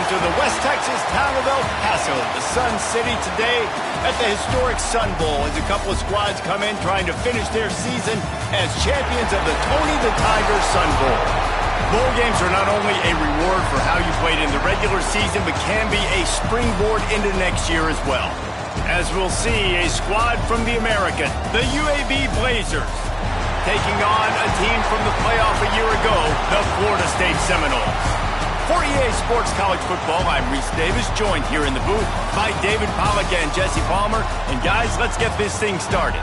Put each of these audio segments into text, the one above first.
to the West Texas town of El Paso, the Sun City, today at the historic Sun Bowl as a couple of squads come in trying to finish their season as champions of the Tony the Tiger Sun Bowl. Bowl games are not only a reward for how you played in the regular season, but can be a springboard into next year as well. As we'll see, a squad from the American, the UAB Blazers, taking on a team from the playoff a year ago, the Florida State Seminoles. For EA Sports College Football, I'm Reese Davis, joined here in the booth by David Pollack and Jesse Palmer. And guys, let's get this thing started.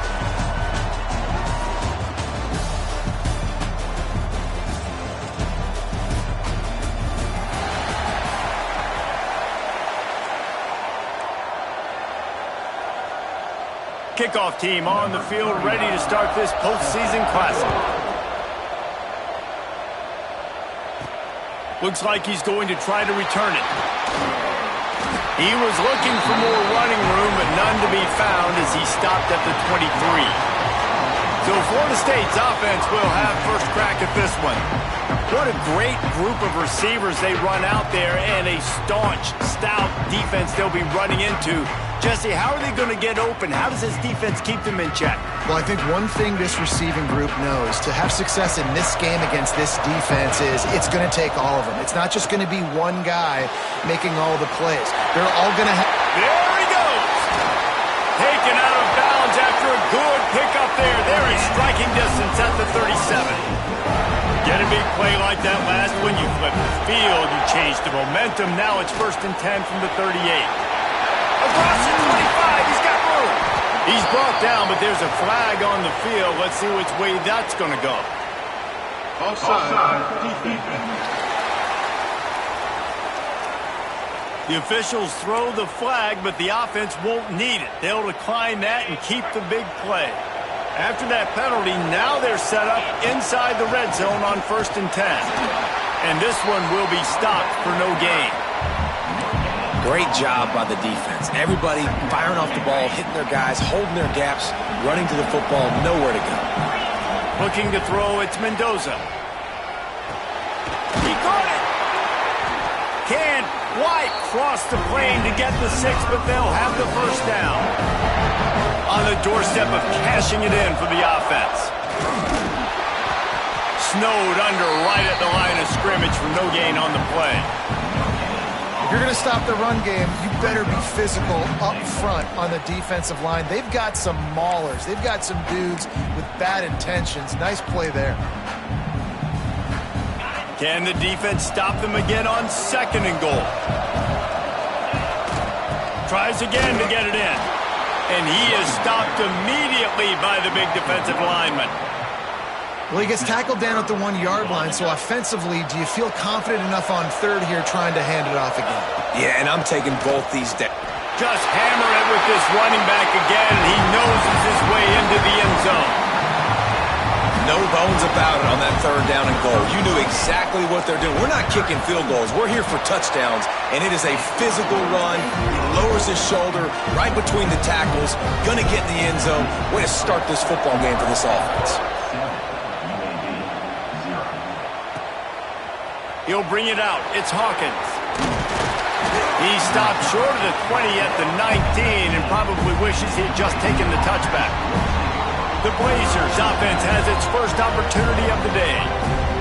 Kickoff team on the field, ready to start this postseason classic. Looks like he's going to try to return it. He was looking for more running room, but none to be found as he stopped at the 23. So Florida State's offense will have first crack at this one. What a great group of receivers they run out there, and a staunch, stout defense they'll be running into. Jesse, how are they going to get open? How does this defense keep them in check? Well, I think one thing this receiving group knows, to have success in this game against this defense, is it's going to take all of them. It's not just going to be one guy making all the plays. They're all going to have... There he goes! Taken out of bounds after a good pickup there. They're in striking distance at the 37. Get a big play like that last one, you flip the field, you change the momentum. Now it's 1st and 10 from the 38. Across the 25, he's got room. He's brought down, but there's a flag on the field. Let's see which way that's going to go. Offside. The officials throw the flag, but the offense won't need it. They'll decline that and keep the big play. After that penalty, now they're set up inside the red zone on 1st and 10. And this one will be stopped for no gain. Great job by the defense. Everybody firing off the ball, hitting their guys, holding their gaps, running to the football, nowhere to go. Looking to throw, it's Mendoza. He caught it! Can't quite cross the plane to get the 6, but they'll have the first down. On the doorstep of cashing it in for the offense. Snowed under right at the line of scrimmage for no gain on the play. If you're going to stop the run game, you better be physical up front on the defensive line. They've got some maulers. They've got some dudes with bad intentions. Nice play there. Can the defense stop them again on 2nd and goal? Tries again to get it in. And he is stopped immediately by the big defensive lineman. Well, he gets tackled down at the 1-yard line, so offensively, do you feel confident enough on 3rd here trying to hand it off again? Yeah, and I'm taking both these down. Just hammer it with this running back again, and he noses his way into the end zone. No bones about it on that 3rd down and goal. You knew exactly what they're doing. We're not kicking field goals. We're here for touchdowns, and it is a physical run. He lowers his shoulder right between the tackles, gonna get in the end zone. Way to start this football game for this offense. He'll bring it out. It's Hawkins. He stopped short of the 20 at the 19 and probably wishes he had just taken the touchback. The Blazers offense has its first opportunity of the day.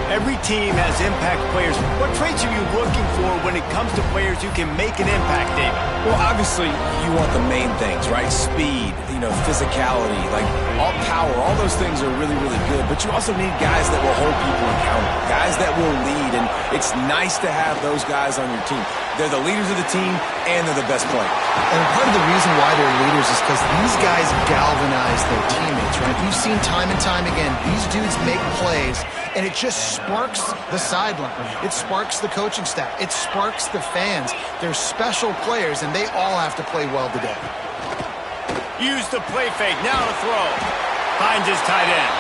Every team has impact players. What traits are you looking for when it comes to players who can make an impact, David? Well, obviously, you want the main things, right? Speed, physicality, like all power, all those things are really, really good. But you also need guys that will hold people accountable, guys that will lead. And it's nice to have those guys on your team. They're the leaders of the team, and they're the best players. And part of the reason why they're leaders is because these guys galvanize their teammates, right? You've seen time and time again, these dudes make plays, and it just sparks the sideline. It sparks the coaching staff. It sparks the fans. They're special players, and they all have to play well today. Use the play fake. Now to throw. Finds his tight end.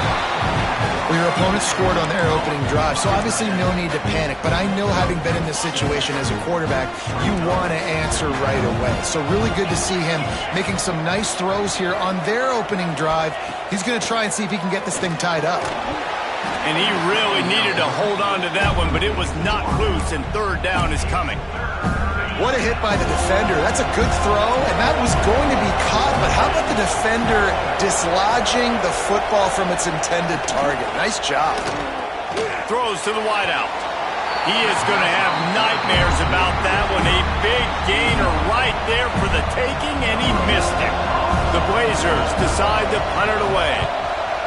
Well, your opponent scored on their opening drive, so obviously no need to panic. But I know, having been in this situation as a quarterback, you want to answer right away. So really good to see him making some nice throws here on their opening drive. He's going to try and see if he can get this thing tied up. And he really needed to hold on to that one, but it was not loose, and 3rd down is coming. What a hit by the defender. That's a good throw, and that was going to be caught, but how about the defender dislodging the football from its intended target? Nice job. Throws to the wideout. He is going to have nightmares about that one. A big gainer right there for the taking, and he missed it. The Blazers decide to punt it away.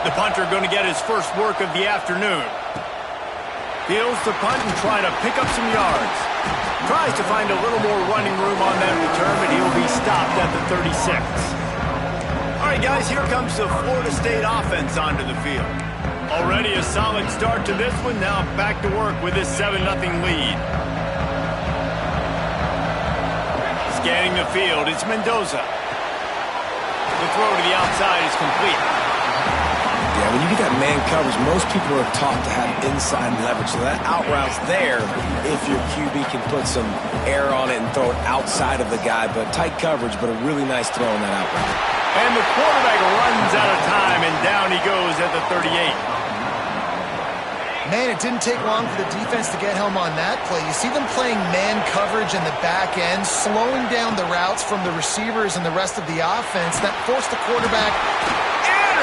The punter going to get his first work of the afternoon. Fields the punt and try to pick up some yards. Tries to find a little more running room on that return, but he'll be stopped at the 36. All right, guys, here comes the Florida State offense onto the field. Already a solid start to this one. Now back to work with this 7-0 lead. Scanning the field, it's Mendoza. The throw to the outside is complete. Yeah, when you get that man coverage, most people are taught to have inside leverage. So that out route's there if your QB can put some air on it and throw it outside of the guy. But tight coverage, but a really nice throw on that out route. And the quarterback runs out of time, and down he goes at the 38. Man, it didn't take long for the defense to get home on that play. You see them playing man coverage in the back end, slowing down the routes from the receivers and the rest of the offense. That forced the quarterback.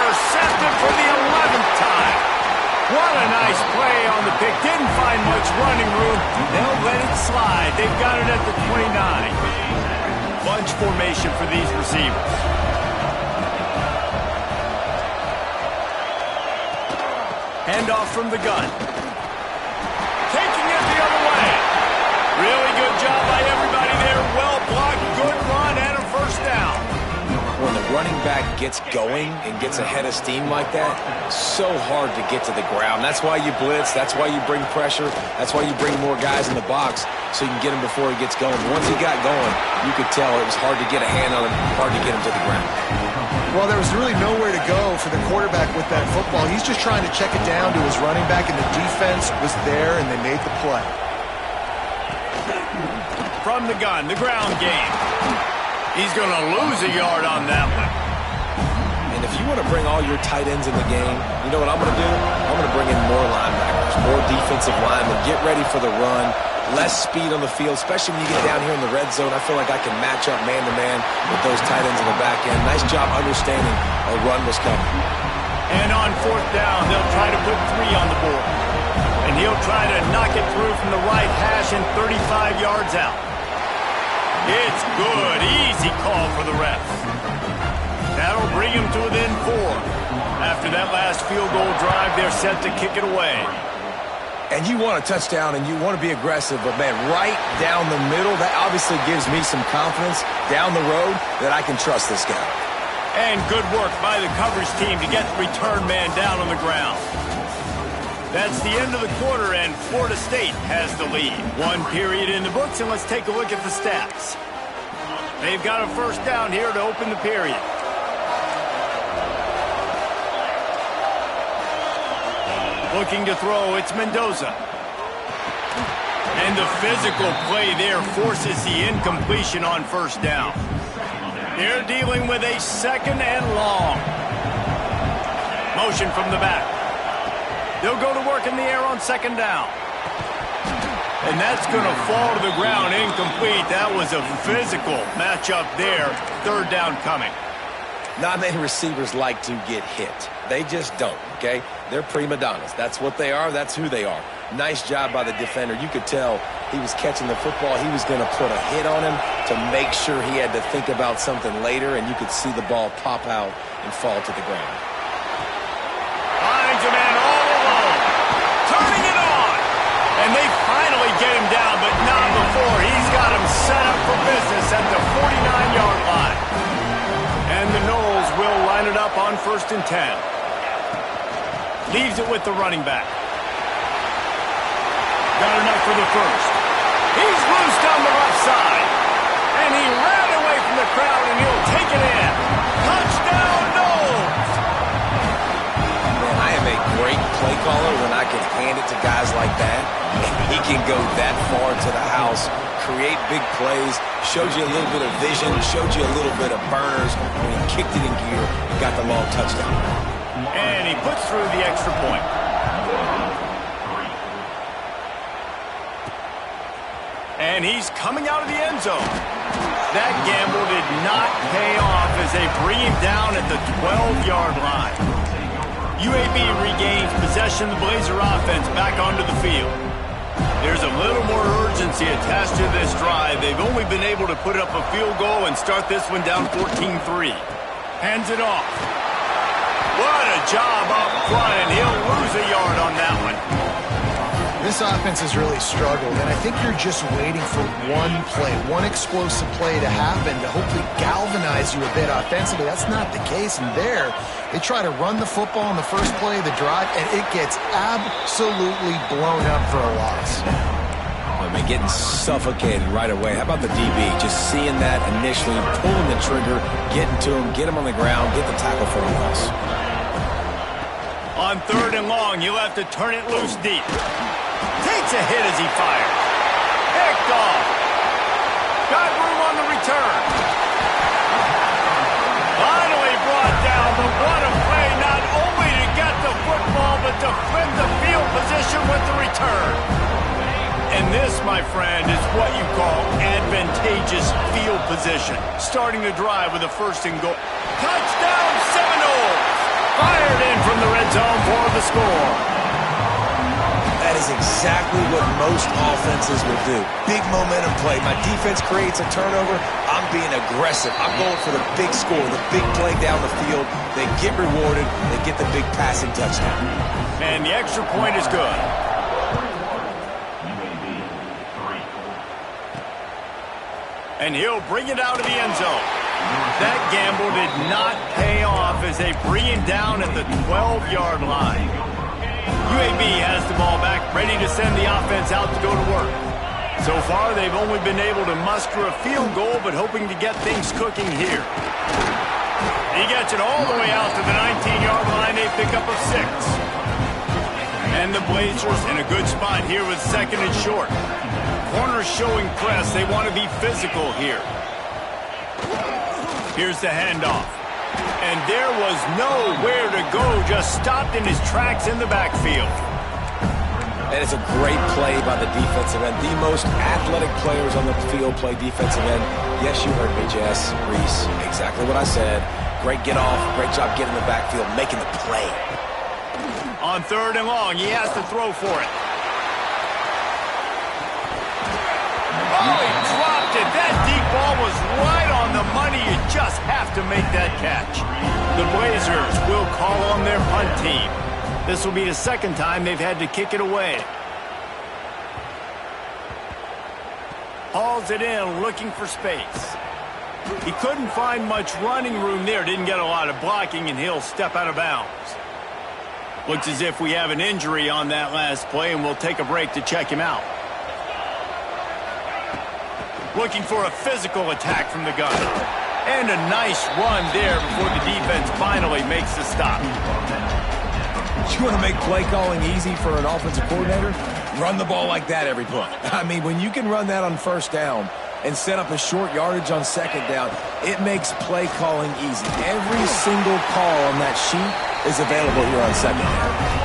Intercepted for the 11th time. What a nice play on the pick. Didn't find much running room. They'll let it slide. They've got it at the 29. Bunch formation for these receivers. Handoff from the gun. Taking it the other way. Really good job by everybody there. Well blocked, good run, and a first down. When the running back gets going and gets ahead of steam like that, so hard to get to the ground. That's why you blitz. That's why you bring pressure. That's why you bring more guys in the box so you can get him before he gets going. Once he got going, you could tell it was hard to get a hand on him, hard to get him to the ground. Well, there was really nowhere to go for the quarterback with that football. He's just trying to check it down to his running back, and the defense was there, and they made the play. From the gun, the ground game. He's going to lose a yard on that one. And if you want to bring all your tight ends in the game, you know what I'm going to do? I'm going to bring in more linebackers, more defensive linemen, get ready for the run, less speed on the field, especially when you get down here in the red zone. I feel like I can match up man-to-man with those tight ends in the back end. Nice job understanding a run was coming. And on fourth down, they'll try to put 3 on the board. And he'll try to knock it through from the right hash and 35 yards out. It's good. Easy call for the ref. That'll bring him to within 4. After that last field goal drive, they're set to kick it away. And you want a touchdown and you want to be aggressive, but, man, right down the middle, that obviously gives me some confidence down the road that I can trust this guy. And good work by the coverage team to get the return man down on the ground. That's the end of the quarter, and Florida State has the lead. 1 period in the books, and let's take a look at the stats. They've got a first down here to open the period. Looking to throw, it's Mendoza. And the physical play there forces the incompletion on first down. They're dealing with a 2nd and long. Motion from the back. They'll go to work in the air on 2nd down. And that's going to fall to the ground incomplete. That was a physical matchup there. 3rd down coming. Not many receivers like to get hit. They just don't, okay? They're prima donnas. That's what they are. That's who they are. Nice job by the defender. You could tell he was catching the football. He was going to put a hit on him to make sure he had to think about something later, and you could see the ball pop out and fall to the ground. Finds a man all alone. Turning it on. And they finally get him down, but not before. He's got him set up for business at the 49-yard line. And the Noles will line it up on 1st and 10. Leaves it with the running back. Got enough for the first. He's loose down the left side. And he ran away from the crowd, and he'll take it in. Touchdown, Noles! Man, I am a great play caller when I can hand it to guys like that. He can go that far to the house, create big plays, showed you a little bit of vision, showed you a little bit of burners. When he kicked it in gear, he got the long touchdown. And he puts through the extra point. And he's coming out of the end zone. That gamble did not pay off as they bring him down at the 12-yard line. UAB regains possession of the Blazer offense back onto the field. There's a little more urgency attached to this drive. They've only been able to put up a field goal and start this one down 14-3. Hands it off. What a job up front, and he'll lose a yard on that one. This offense has really struggled, and I think you're just waiting for one play, one explosive play to happen to hopefully galvanize you a bit offensively. That's not the case, and there, they try to run the football in the first play of the drive, and it gets absolutely blown up for a loss. I mean, getting suffocated right away. How about the DB? Just seeing that initially, pulling the trigger, getting to him, get him on the ground, get the tackle for a loss. On 3rd and long, you'll have to turn it loose deep. Takes a hit as he fires. Picked off. Got room on the return. Finally brought down, but what a play, not only to get the football, but to flip the field position with the return. And this, my friend, is what you call advantageous field position. Starting the drive with a 1st and goal. Touchdown Seminoles! Fired in from the red zone for the score. That is exactly what most offenses will do. Big momentum play. My defense creates a turnover. I'm being aggressive. I'm going for the big score, the big play down the field. They get rewarded. They get the big passing touchdown. And the extra point is good. And he'll bring it out of the end zone. That gamble did not pay off as they bring him down at the 12-yard line. UAB has the ball back, ready to send the offense out to go to work. So far, they've only been able to muster a field goal, but hoping to get things cooking here. He gets it all the way out to the 19-yard line. They pick up a 6. And the Blazers in a good spot here with 2nd and short. Corners showing press. They want to be physical here. Here's the handoff. And there was nowhere to go, just stopped in his tracks in the backfield. And it's a great play by the defensive end. The most athletic players on the field play defensive end. Yes, you heard me, Jess, Reese. Exactly what I said. Great get off, great job getting the backfield, making the play. On 3rd and long, he has to throw for it. Oh, he dropped it. That deep ball was right on the money. You just have to make that catch. The Blazers will call on their punt team. This will be the 2nd time they've had to kick it away. Hauls it in, looking for space. He couldn't find much running room there. Didn't get a lot of blocking, and he'll step out of bounds. Looks as if we have an injury on that last play, and we'll take a break to check him out. Looking for a physical attack from the gun. And a nice run there before the defense finally makes the stop. You want to make play calling easy for an offensive coordinator? Run the ball like that every play. I mean, when you can run that on 1st down and set up a short yardage on 2nd down, it makes play calling easy. Every single call on that sheet is available here on 2nd down.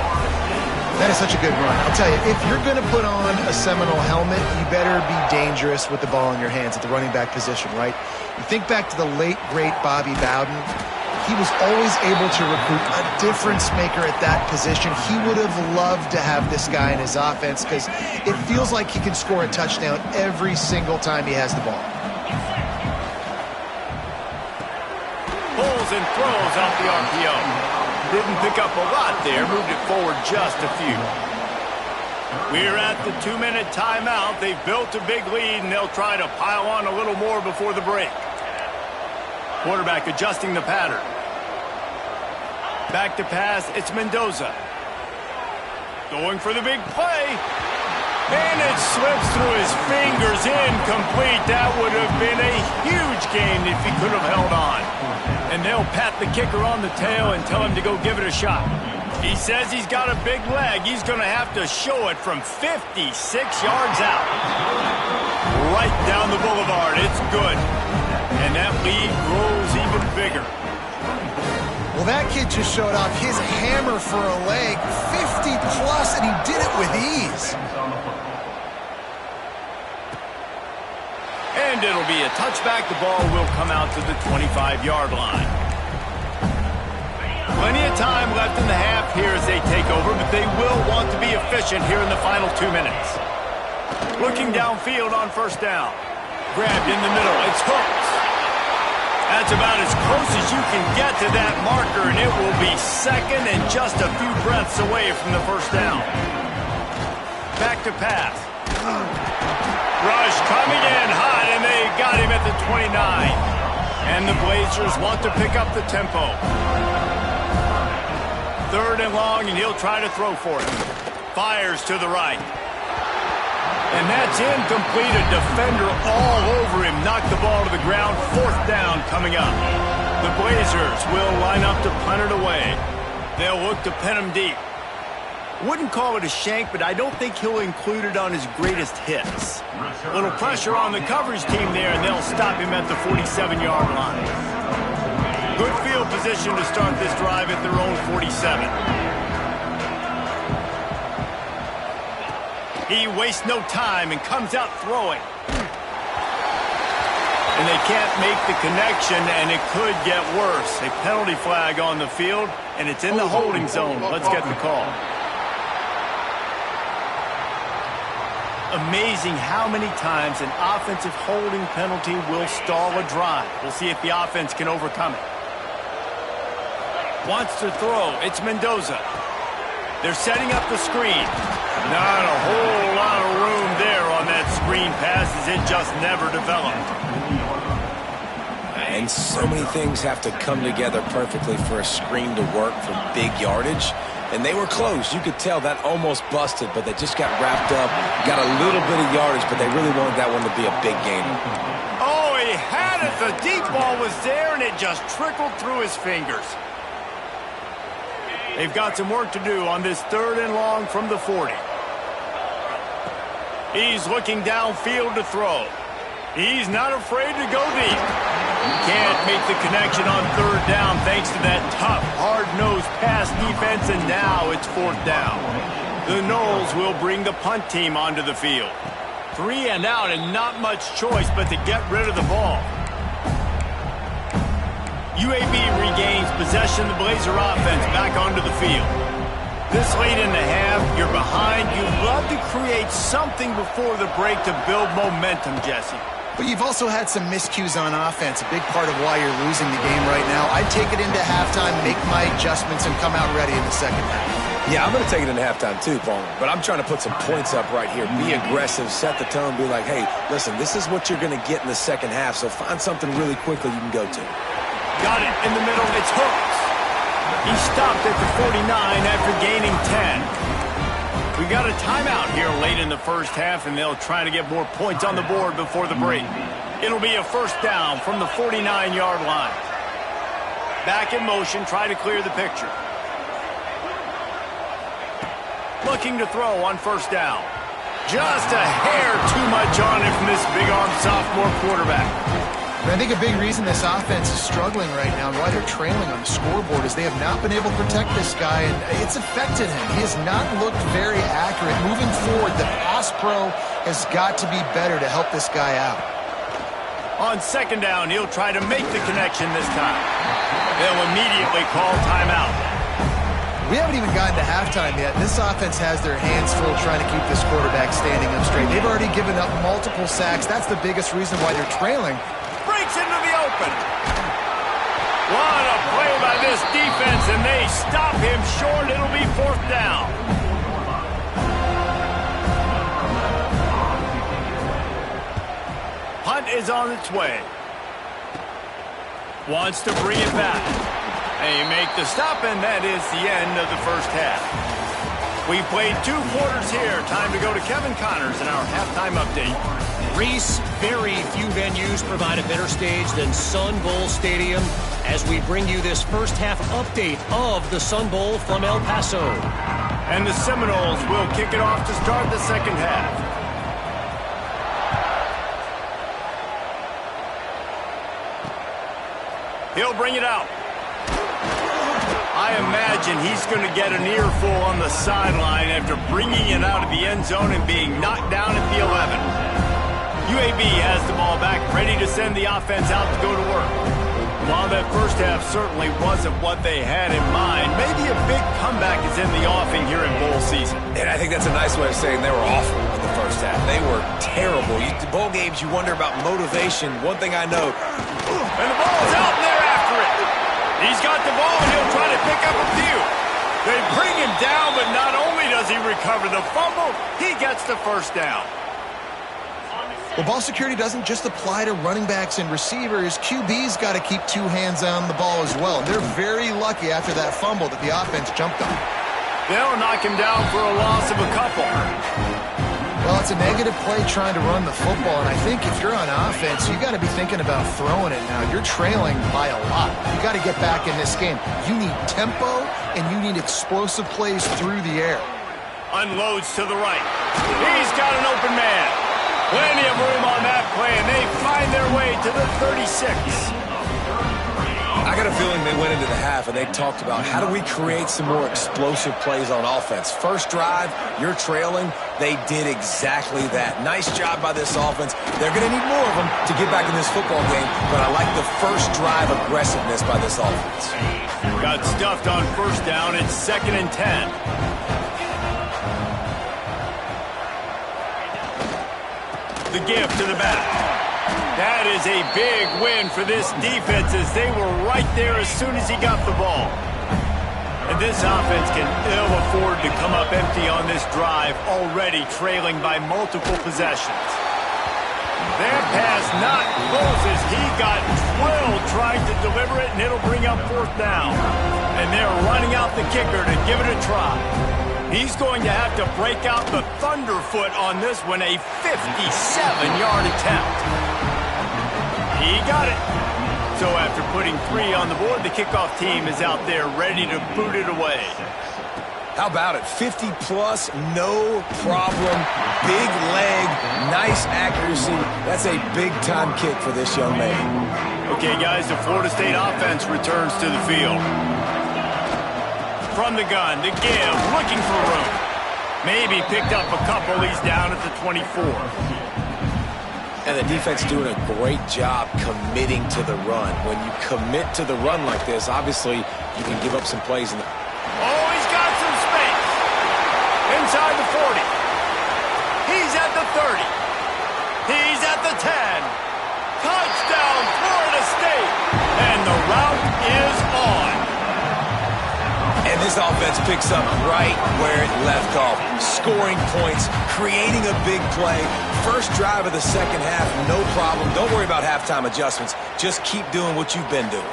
That is such a good run. I'll tell you, if you're going to put on a Seminole helmet, you better be dangerous with the ball in your hands at the running back position, right? You think back to the late, great Bobby Bowden. He was always able to recruit a difference maker at that position. He would have loved to have this guy in his offense because it feels like he can score a touchdown every single time he has the ball. Pulls and throws off the RPO. Didn't pick up a lot there, moved it forward just a few. We're at the 2-minute timeout. They've built a big lead, and they'll try to pile on a little more before the break. Quarterback adjusting the pattern. Back to pass, it's Mendoza. Going for the big play. And it slips through his fingers, incomplete. That would have been a huge gain if he could have held on. And they'll pat the kicker on the tail and tell him to go give it a shot. He says he's got a big leg. He's going to have to show it from 56 yards out. Right down the boulevard. It's good. And that lead grows even bigger. Well, that kid just showed off his hammer for a leg, 50 plus, and he did it with ease. And it'll be a touchback. The ball will come out to the 25-yard line. Plenty of time left in the half here as they take over, but they will want to be efficient here in the final 2 minutes. Looking downfield on first down. Grabbed in the middle. It's hooked. That's about as close as you can get to that marker, and it will be second and just a few breaths away from the first down. Back to pass. Rush coming in hot, and they got him at the 29. And the Blazers want to pick up the tempo. Third and long, and he'll try to throw for it. Fires to the right. And that's incomplete. A defender all over him. Knocked the ball to the ground. Fourth down coming up. The Blazers will line up to punt it away. They'll look to pin him deep. Wouldn't call it a shank, but I don't think he'll include it on his greatest hits. A little pressure on the coverage team there, and they'll stop him at the 47-yard line. Good field position to start this drive at their own 47. He wastes no time and comes out throwing. And they can't make the connection, and it could get worse. A penalty flag on the field, and it's in the holding zone. Let's get the call. Amazing how many times an offensive holding penalty will stall a drive. We'll see if the offense can overcome it. Wants to throw. It's Mendoza. They're setting up the screen. Not a whole lot of room there on that screen pass as it just never developed. And so many things have to come together perfectly for a screen to work for big yardage. And they were close. You could tell that almost busted, but they just got wrapped up, got a little bit of yardage, but they really wanted that one to be a big gainer. Oh, he had it. The deep ball was there, and it just trickled through his fingers. They've got some work to do on this third and long from the 40. He's looking downfield to throw. He's not afraid to go deep. Can't make the connection on third down thanks to that tough, hard-nosed pass defense, and now it's fourth down. The Noles will bring the punt team onto the field. 3 and out, and not much choice but to get rid of the ball. UAB regains possession of the Blazer offense back onto the field. This late in the half, you're behind. You'd love to create something before the break to build momentum, Jesse. But you've also had some miscues on offense, a big part of why you're losing the game right now. I'd take it into halftime, make my adjustments, and come out ready in the second half. Yeah, I'm going to take it into halftime too, Paul. But I'm trying to put some points up right here. Be aggressive, set the tone, be like, hey, listen, this is what you're going to get in the second half, so find something really quickly you can go to. Got it in the middle. It's hooked. He stopped at the 49 after gaining 10. We got a timeout here late in the first half, and they'll try to get more points on the board before the break. It'll be a first down from the 49-yard line. Back in motion, try to clear the picture. Looking to throw on first down. Just a hair too much on it from this big-arm sophomore quarterback. I think a big reason this offense is struggling right now and why they're trailing on the scoreboard is they have not been able to protect this guy, and it's affected him. He has not looked very accurate. Moving forward, the pass pro has got to be better to help this guy out. On second down, he'll try to make the connection this time. They'll immediately call timeout. We haven't even gotten to halftime yet. This offense has their hands full trying to keep this quarterback standing up straight. They've already given up multiple sacks. That's the biggest reason why they're trailing. Breaks into the open. What a play by this defense, and they stop him short. It'll be fourth down. Punt is on its way. Wants to bring it back. They make the stop, and that is the end of the first half. We've played 2 quarters here. Time to go to Kevin Connors in our halftime update. Reese, very few venues provide a better stage than Sun Bowl Stadium as we bring you this first half update of the Sun Bowl from El Paso. And the Seminoles will kick it off to start the second half. He'll bring it out. I imagine he's going to get an earful on the sideline after bringing it out of the end zone and being knocked down at the 11. UAB has the ball back, ready to send the offense out to go to work. While that first half certainly wasn't what they had in mind, maybe a big comeback is in the offing here in bowl season. And I think that's a nice way of saying they were awful in the first half. They were terrible. Bowl games, you wonder about motivation. One thing I know. And the ball's out, and they're after it. He's got the ball, and he'll try to pick up a few. They bring him down, but not only does he recover the fumble, he gets the first down. Well, ball security doesn't just apply to running backs and receivers. QB's got to keep two hands on the ball as well. They're very lucky after that fumble that the offense jumped on. They'll knock him down for a loss of a couple. Well, it's a negative play trying to run the football, and I think if you're on offense, you got to be thinking about throwing it now. You're trailing by a lot. You got to get back in this game. You need tempo, and you need explosive plays through the air. Unloads to the right. He's got an open man. Plenty of room on that play, and they find their way to the 36. I got a feeling they went into the half and they talked about how do we create some more explosive plays on offense. First drive, you're trailing. They did exactly that. Nice job by this offense. They're going to need more of them to get back in this football game, but I like the first drive aggressiveness by this offense. Got stuffed on first down. It's 2nd and 10. The give to the back. That is a big win for this defense as they were right there as soon as he got the ball. And this offense can ill afford to come up empty on this drive, already trailing by multiple possessions. That pass not close as he got drilled trying to deliver it, and it'll bring up 4th down. And they're running out the kicker to give it a try. He's going to have to break out the thunderfoot on this one, a 57-yard attempt. He got it. So after putting 3 on the board, the kickoff team is out there ready to boot it away. How about it? 50-plus, no problem. Big leg, nice accuracy. That's a big-time kick for this young man. Okay, guys, the Florida State offense returns to the field. From the gun, the give, looking for room. Maybe picked up a couple. He's down at the 24. And the defense doing a great job committing to the run. When you commit to the run like this, obviously you can give up some plays. Oh, he's got some space. Inside the 40. He's at the 30. He's at the 10. Touchdown, Florida State. And the route is on. And this offense picks up right where it left off. Scoring points, creating a big play. First drive of the second half, no problem. Don't worry about halftime adjustments. Just keep doing what you've been doing.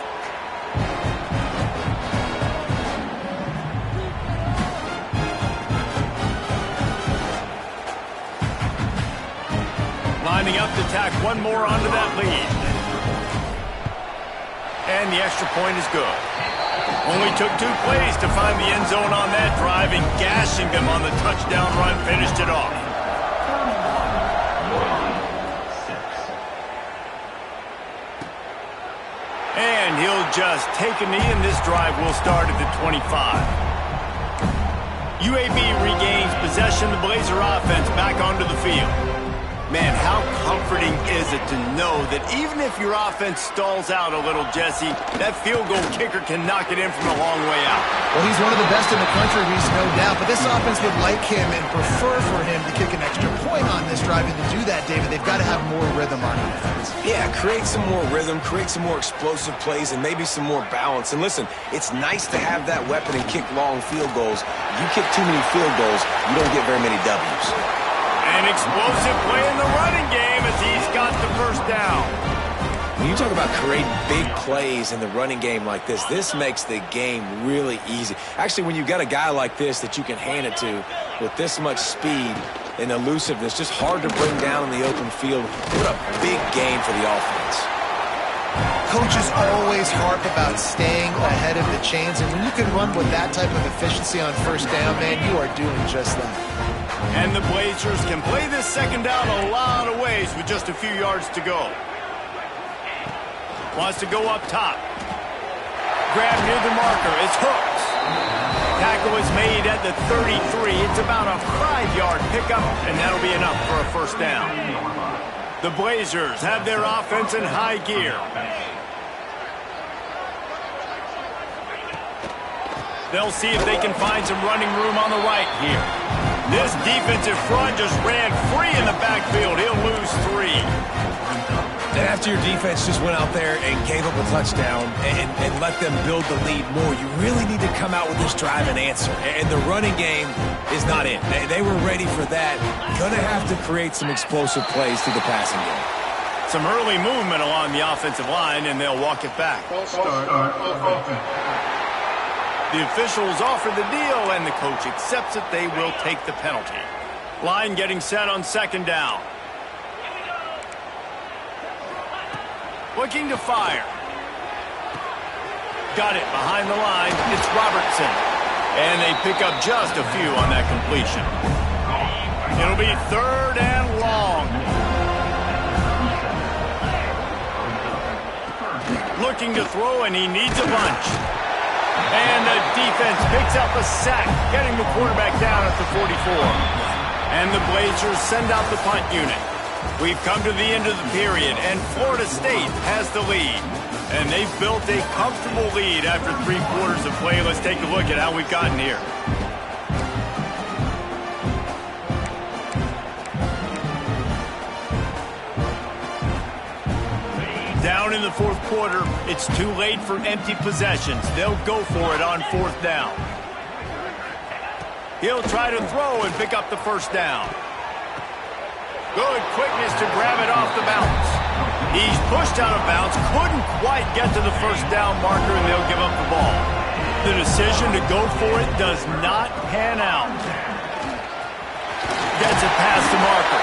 Lining up to tack one more onto that lead. And the extra point is good. Only took 2 plays to find the end zone on that drive, and gashing them on the touchdown run finished it off. And he'll just take a knee, and this drive will start at the 25. UAB regains possession. The Blazer offense back onto the field. Man, how comforting is it to know that even if your offense stalls out a little, Jesse, that field goal kicker can knock it in from a long way out. Well, he's one of the best in the country, Reese, no doubt. But this offense would like him and prefer for him to kick an extra point on this drive. And to do that, David, they've got to have more rhythm on offense. Yeah, create some more rhythm, create some more explosive plays, and maybe some more balance. And listen, it's nice to have that weapon and kick long field goals. You kick too many field goals, you don't get very many W's. An explosive play in the running game as he's got the first down. When you talk about creating big plays in the running game like this makes the game really easy. Actually, when you've got a guy like this that you can hand it to with this much speed and elusiveness, just hard to bring down in the open field. What a big game for the offense. Coaches always harp about staying ahead of the chains, and when you can run with that type of efficiency on first down, man, you are doing just that. And the Blazers can play this second down a lot of ways with just a few yards to go. Wants to go up top. Grab near the marker. It's Hooks. Tackle is made at the 33. It's about a 5-yard pickup, and that'll be enough for a first down. The Blazers have their offense in high gear. They'll see if they can find some running room on the right here. This defensive front just ran free in the backfield. He'll lose 3. And after your defense just went out there and gave up a touchdown and let them build the lead more, you really need to come out with this drive and answer. And the running game is not it. They were ready for that. Going to have to create some explosive plays through the passing game. Some early movement along the offensive line, and they'll walk it back. The officials offer the deal, and the coach accepts it. They will take the penalty. Line getting set on 2nd down. Looking to fire. Got it behind the line. It's Robertson. And they pick up just a few on that completion. It'll be 3rd and long. Looking to throw, and he needs a bunch. And the defense picks up a sack, getting the quarterback down at the 44. And the Blazers send out the punt unit. We've come to the end of the period, and Florida State has the lead. And they've built a comfortable lead after 3 quarters of play. Let's take a look at how we've gotten here. Down in the 4th quarter, it's too late for empty possessions. They'll go for it on 4th down. He'll try to throw and pick up the 1st down. Good quickness to grab it off the bounce. He's pushed out of bounds, couldn't quite get to the 1st down marker, and they'll give up the ball. The decision to go for it does not pan out. Gets it past the marker.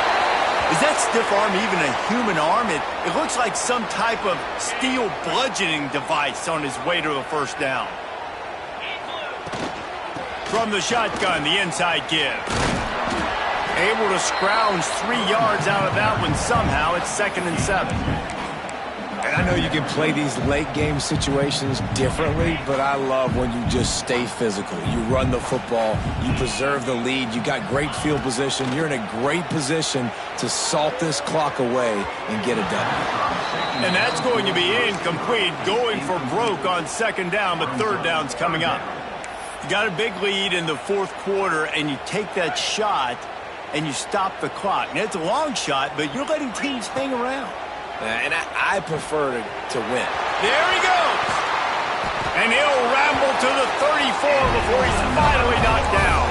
Is that stiff arm even a human arm? It looks like some type of steel bludgeoning device on his way to the 1st down. From the shotgun, the inside give. Able to scrounge 3 yards out of that one somehow. It's 2nd and 7. And I know you can play these late game situations differently, but I love when you just stay physical. You run the football, you preserve the lead, you got great field position, you're in a great position to salt this clock away and get it done. And that's going to be incomplete, going for broke on 2nd down, but 3rd down's coming up. You got a big lead in the 4th quarter, and you take that shot, and you stop the clock. Now, it's a long shot, but you're letting teams hang around. And I prefer to win. There he goes. And he'll ramble to the 34 before he's finally knocked down.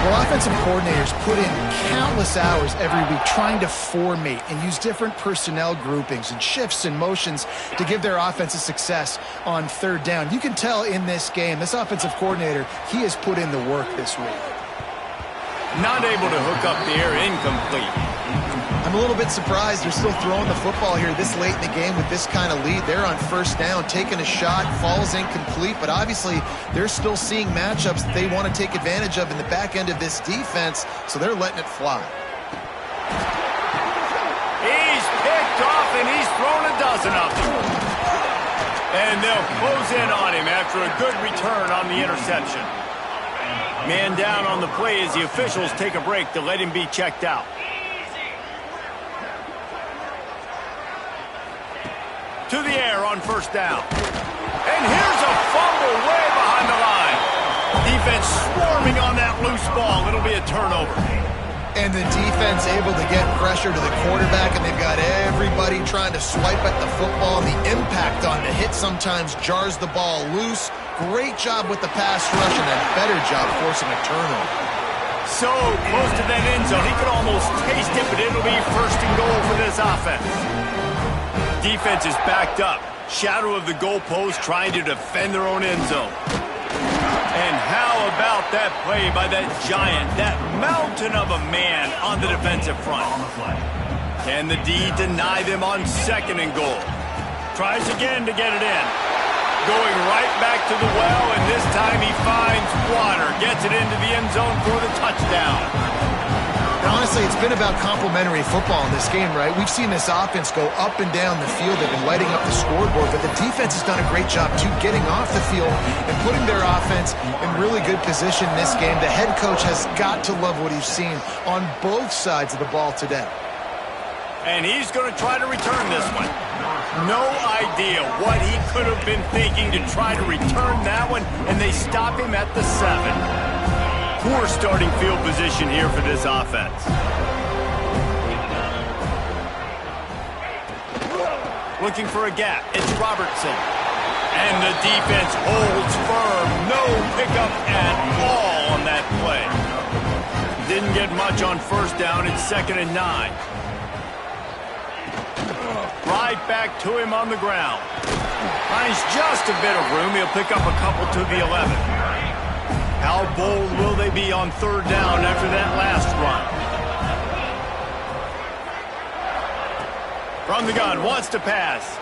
Well, offensive coordinators put in countless hours every week trying to formate and use different personnel groupings and shifts and motions to give their offense a success on 3rd down. You can tell in this game, this offensive coordinator, he has put in the work this week. Not able to hook up there, incomplete. I'm a little bit surprised they're still throwing the football here this late in the game with this kind of lead. They're on 1st down, taking a shot, falls incomplete, but obviously they're still seeing matchups that they want to take advantage of in the back end of this defense, so they're letting it fly. He's picked off, and he's thrown a dozen of them. And they'll close in on him after a good return on the interception. Man down on the play as the officials take a break to let him be checked out. To the air on 1st down. And here's a fumble way behind the line. Defense swarming on that loose ball. It'll be a turnover. And the defense able to get pressure to the quarterback, and they've got everybody trying to swipe at the football, and the impact on the hit sometimes jars the ball loose. Great job with the pass rush, and a better job forcing a turnover. So close to that end zone, he could almost taste it, but it'll be 1st and goal for this offense. Defense is backed up. Shadow of the goalpost trying to defend their own end zone. And how about that play by that giant, that mountain of a man on the defensive front? Can the D deny them on 2nd and goal? Tries again to get it in. Going right back to the well, and this time he finds water. Gets it into the end zone for the touchdown. And honestly, it's been about complementary football in this game, right? We've seen this offense go up and down the field. They've been lighting up the scoreboard, but the defense has done a great job, too, getting off the field and putting their offense in really good position in this game. The head coach has got to love what he's seen on both sides of the ball today. And he's going to try to return this one. No idea what he could have been thinking to try to return that one, and they stop him at the 7. Poor starting field position here for this offense. Looking for a gap. It's Robertson. And the defense holds firm. No pickup at all on that play. Didn't get much on first down. It's 2nd and 9. Right back to him on the ground. Finds just a bit of room. He'll pick up a couple to the 11. How bold will they be on 3rd down after that last run? From the gun, wants to pass.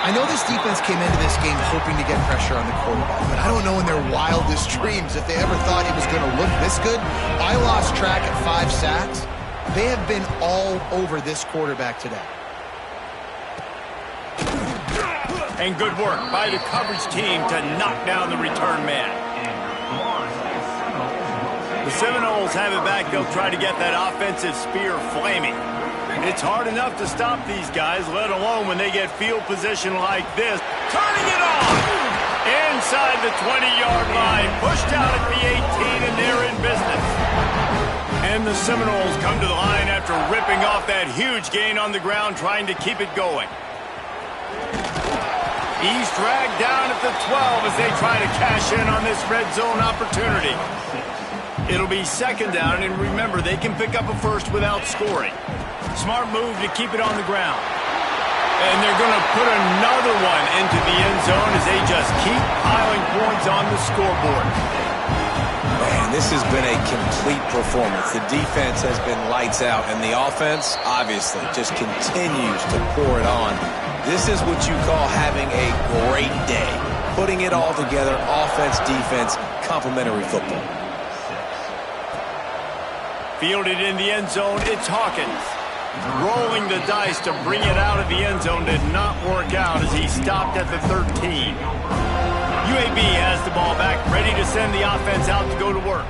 I know this defense came into this game hoping to get pressure on the quarterback, but I don't know in their wildest dreams if they ever thought he was going to look this good. I lost track at 5 sacks. They have been all over this quarterback today. And good work by the coverage team to knock down the return man. The Seminoles have it back. They'll try to get that offensive spear flaming. It's hard enough to stop these guys, let alone when they get field position like this. Turning it on! Inside the 20-yard line. Pushed out at the 18, and they're in business. And the Seminoles come to the line after ripping off that huge gain on the ground, trying to keep it going. He's dragged down at the 12 as they try to cash in on this red zone opportunity. It'll be 2nd down, and remember, they can pick up a first without scoring. Smart move to keep it on the ground. And they're going to put another one into the end zone as they just keep piling points on the scoreboard. Man, this has been a complete performance. The defense has been lights out, and the offense, obviously, just continues to pour it on. This is what you call having a great day. Putting it all together, offense, defense, complementary football. Fielded in the end zone, it's Hawkins. Rolling the dice to bring it out of the end zone did not work out as he stopped at the 13. UAB has the ball back, ready to send the offense out to go to work.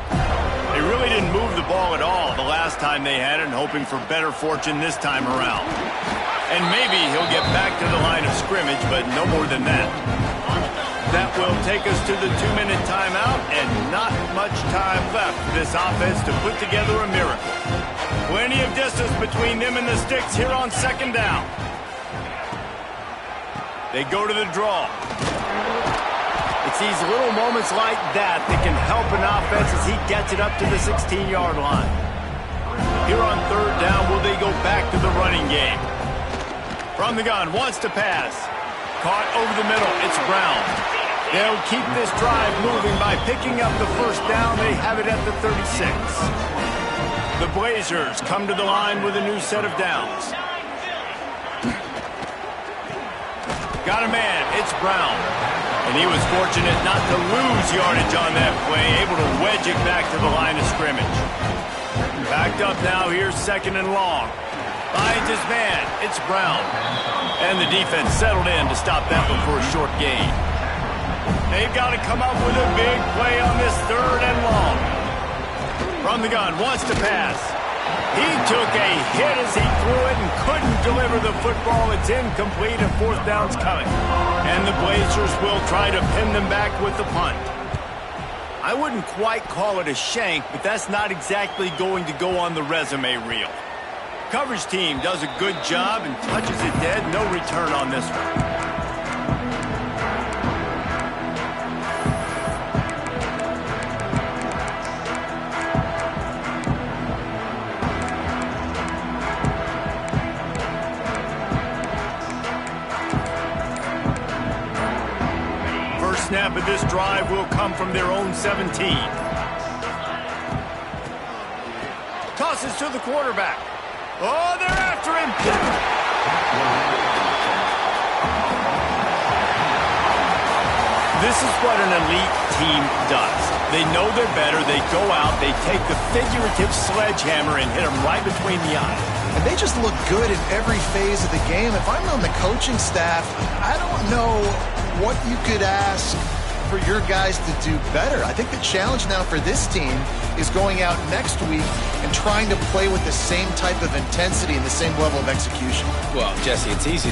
They really didn't move the ball at all the last time they had it, and hoping for better fortune this time around. And maybe he'll get back to the line of scrimmage, but no more than that. That will take us to the 2-minute timeout, and not much time left for this offense to put together a miracle. Plenty of distance between them and the sticks here on 2nd down. They go to the draw. It's these little moments like that that can help an offense as he gets it up to the 16-yard line. Here on 3rd down, will they go back to the running game? From the gun, wants to pass. Caught over the middle, it's Brown. They'll keep this drive moving by picking up the 1st down. They have it at the 36. The Blazers come to the line with a new set of downs. Got a man, it's Brown. And he was fortunate not to lose yardage on that play, able to wedge it back to the line of scrimmage. Backed up now, here's 2nd and long. Finds his man, it's Brown. And the defense settled in to stop that one for a short gain. They've got to come up with a big play on this 3rd and long. From the gun, wants to pass. He took a hit as he threw it and couldn't deliver the football. It's incomplete, and 4th down's coming. And the Blazers will try to pin them back with the punt. I wouldn't quite call it a shank, but that's not exactly going to go on the resume reel. Coverage team does a good job and touches it dead. No return on this one. Snap of this drive will come from their own 17. Tosses to the quarterback. Oh, they're after him. This is what an elite team does. They know they're better. They go out. They take the figurative sledgehammer and hit them right between the eyes. And they just look good in every phase of the game. If I'm on the coaching staff, I don't know what you could ask for your guys to do better. I think the challenge now for this team is going out next week and trying to play with the same type of intensity and the same level of execution. Well, Jesse, it's easy